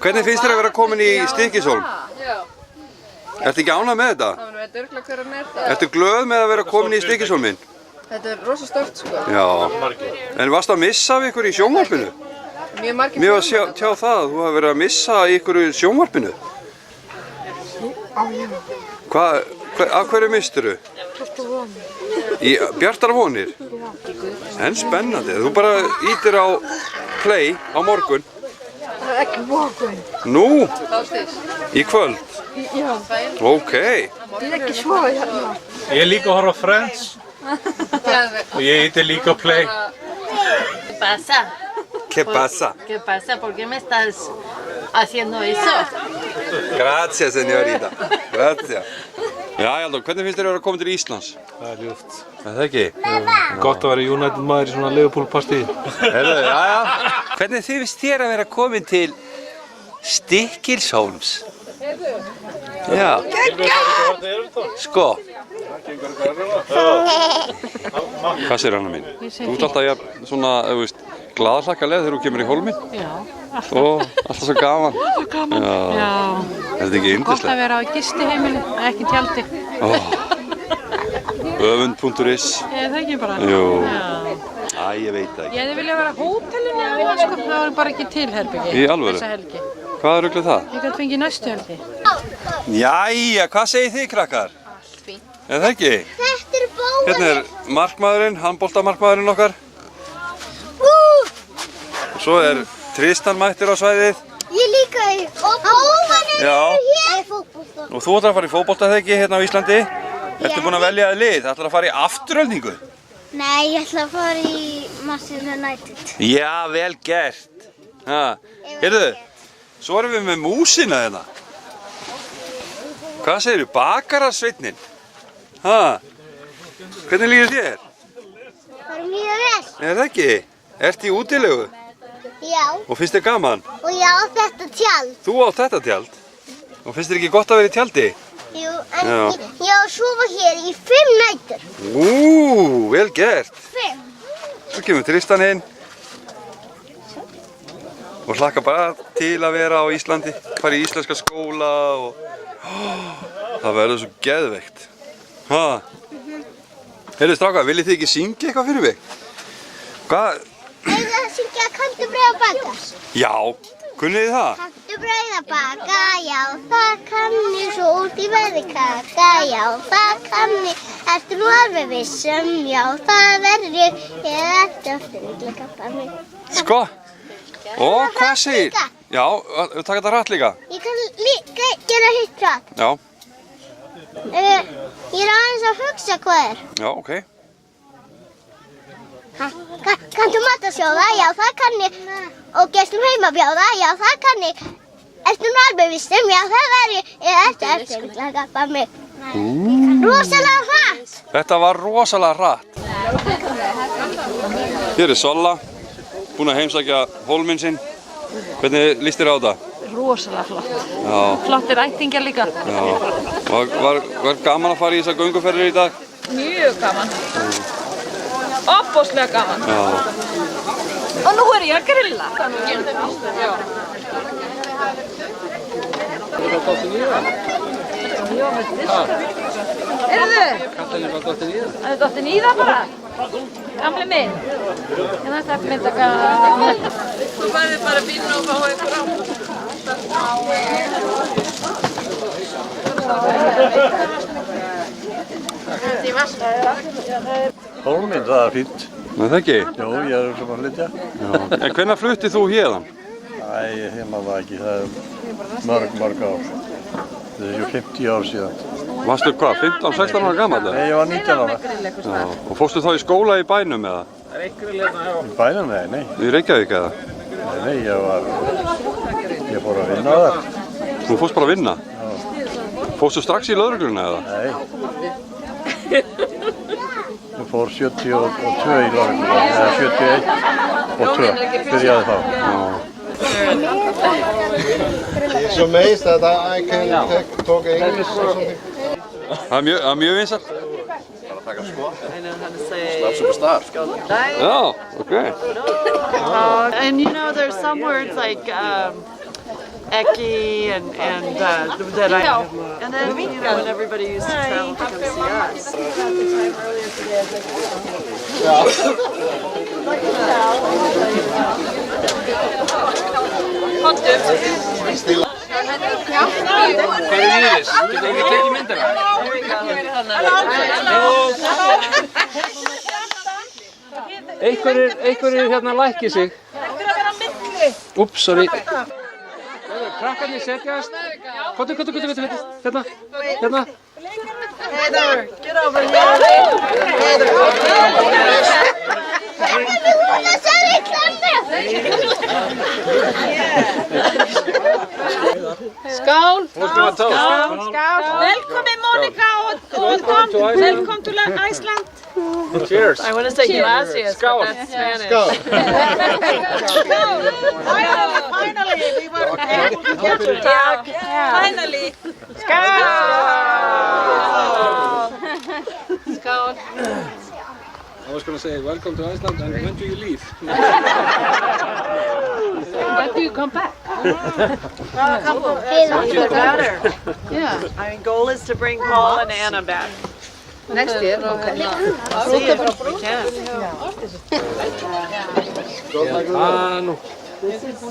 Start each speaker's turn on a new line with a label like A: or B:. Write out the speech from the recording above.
A: Hvernig finnst þér að vera komin í Stykkishólm?
B: Já.
A: Ertu ekki ánægð með þetta?
B: Það veit örugglega hver hann er.
A: Ertu glöð með að vera komin í Stykkishólminn?
B: Þetta er rosa stórt sko.
A: Já. En varstu að missa af ykkur í sjónvarpinu?
B: Mjög margir
A: Mér var að tjá það að þú hafi verið að missa ykkur í sjónvarpinu. Af hverju misturu? Í Bjartar vonir? En spennandi. Þú bara ítir á play á morgun.
C: Það er ekki morgun.
A: Nú?
B: Þástís.
A: Í kvöld?
C: Já.
A: Ok.
C: Ég er ekki svo hérna.
D: Ég líka að horfa á Friends og ég íti líka á Play.
E: ¿Qué pasa?
A: ¿Qué pasa?
E: ¿Qué pasa? ¿Por qué me estás haciendo eso?
A: Grazie, señorita. Grazie. Já, Halldór, hvernig finnst þér að vera komin til Íslands?
D: Það er ljúft.
A: Er það ekki?
D: Gott að vera United maður í svona Liverpool-partí.
A: Heyrðu, já. Hvernig finnst þér að vera komin til Stykkishólms? Já. Sko. Hvað segir Anna mín? Þú ert alltaf svona, þú veist, glaðhlakkaleg þegar þú kemur í hólminn.
F: Já.
A: Og alltaf svo gaman.
F: Já.
A: Er þetta ekki yndislegt?
F: Gott að vera á gistiheimili, ekki tjaldi.
A: Öfund.is.
F: Er það ekki bara?
A: Jú.
F: Já.
A: Æ, ég veit það ekki.
F: Ég hefði viljað vera á hótelinu eða sko, það var bara ekki til herbyggi.
A: Í alvöru?
F: Þessa helgi.
A: Hvað er ruglið það?
F: Ég gæti fengið næstu helgi.
A: Jæja, hvað segir þið krakkar?
B: Allt fínt.
A: Er það ekki?
G: Þetta er bóðin.
A: Hérna er markmaðurinn, handboltamarkmaðurinn okkar. Og svo er Tristan mættur á svæðið.
G: Ég líka í. Og bóðin
A: Já.
G: hér. Fótbolta.
A: Og þú ætlar að fara í fótboltaþekki hérna á Íslandi. Ertu búinn að velja þér lið? Ætlar að fara í afturöldingu?
G: Nei, ég ætla að fara í Manchester United.
A: Já, vel gert. Heyrðu, svo erum við með músina hérna. Hvað segirðu? Bakararsveinninn? Hvernig líður þér?
G: Það er mjög vel.
A: Er það ekki? Ertu í útilegu?
G: Já.
A: Og finnst þér gaman?
G: Og ég á þetta tjald.
A: Þú átt þetta tjald? Og finnst þér ekki gott að vera í tjaldi?
G: Jú, en
A: Já.
G: ég á að sofa hér í 5 nætur.
A: Vel gert.
G: 5.
A: Svo kemur Tristan inn. Og hlakka bara til að vera á Íslandi. Fara í íslenska skóla og... Það verður svo geðveikt. Heyrðu strákar, viljið þið ekki syngja eitthvað fyrir mig? Hvað?
G: Eða það syngja kanntu brauð að baka.
A: Já, kunnið þið það?
G: Kanntu brauð að baka, já það kann ég, svo út í veðri kaka, já það kann ég. Ertu nú alveg vissum, já það verður ég ertu aftur ykkur kappa mig.
A: Sko? Og hvað segir? Já, taka þetta hratt líka.
G: Ég kann líka gera hitt hratt.
A: Já,
G: Ég er aðeins að hugsa hvað er.
A: já, ok.
G: Kanntu matasjóða, já það kann ég. Og gestum heimabjóða, já það kann ég. Ertu nú alveg vissum, já það verður ég ertu aftur ykkur kappa mig. Rosalega hratt.
A: Þetta var rosalega hratt. Hér er Solla, búinn að heimsækja hólminn sinn. Hvernig líst þér á þetta?
F: Rosalega flott.
A: Já.
F: Flottir ættingjar líka.
A: Já. Var gaman að fara í þessar gönguferðir í dag?
B: Mjög gaman. Opbóðslega gaman.
A: Já.
F: Og nú er ég að grilla. Heyrðu? Það er dottin í það bara. Gamli minn. Ég ætla að mynda gamli.
B: Þú verður bara að vinna og fá ykkur á.
D: Hólminn, það er fínt.
A: Nei, það ekki?
D: Jó, ég er sem að flytja.
A: En hvenær fluttið þú hérðan?
D: Æ, ég man það ekki, það er mörg ár. Það er 50 ár síðan.
A: Varstu hvað, 15-16 ára gamall?
D: Nei, ég var 19 ára.
A: Já. Og fórstu þá í skóla í bænum eða?
D: Í bænum, nei.
A: Í Reykjavík eða?
D: Nei, ég fór að vinna þar.
A: Þú fórst bara að vinna? Fórstu strax í lögregluna eða?
D: Nei. Ég fór 72 í lögregluna, eða 71 og 2, byrjaði þá.
H: He's amazed that I can talk English or something.
A: Það er mjög vinsælt.
H: Superstar.
A: Já, ok.
E: And you know, there's some words like
I: Eki and that and then you know when everybody used to travel to come see us.
J: Einhverjir hérna lækki sig. Úps, sorry. Krakkarnir setjast. Kottu. Hérna.
I: Heather, get over here. Heather.
F: Skål!
J: Skål!
F: Välkommen Monica och Tom! Välkommen till Iceland!
J: Cheers!
I: I want to say gracias,
J: Skål.
I: but that's Spanish.
F: Finally, we were able to get to talk. Finally!
I: Skål.
J: I was going to say welcome to Iceland and when do you leave?
F: When do you come back?
I: Either better. Yeah. I mean, goal is to bring Paul and Anna back.
F: Next year, okay.
I: See if we can.
J: This is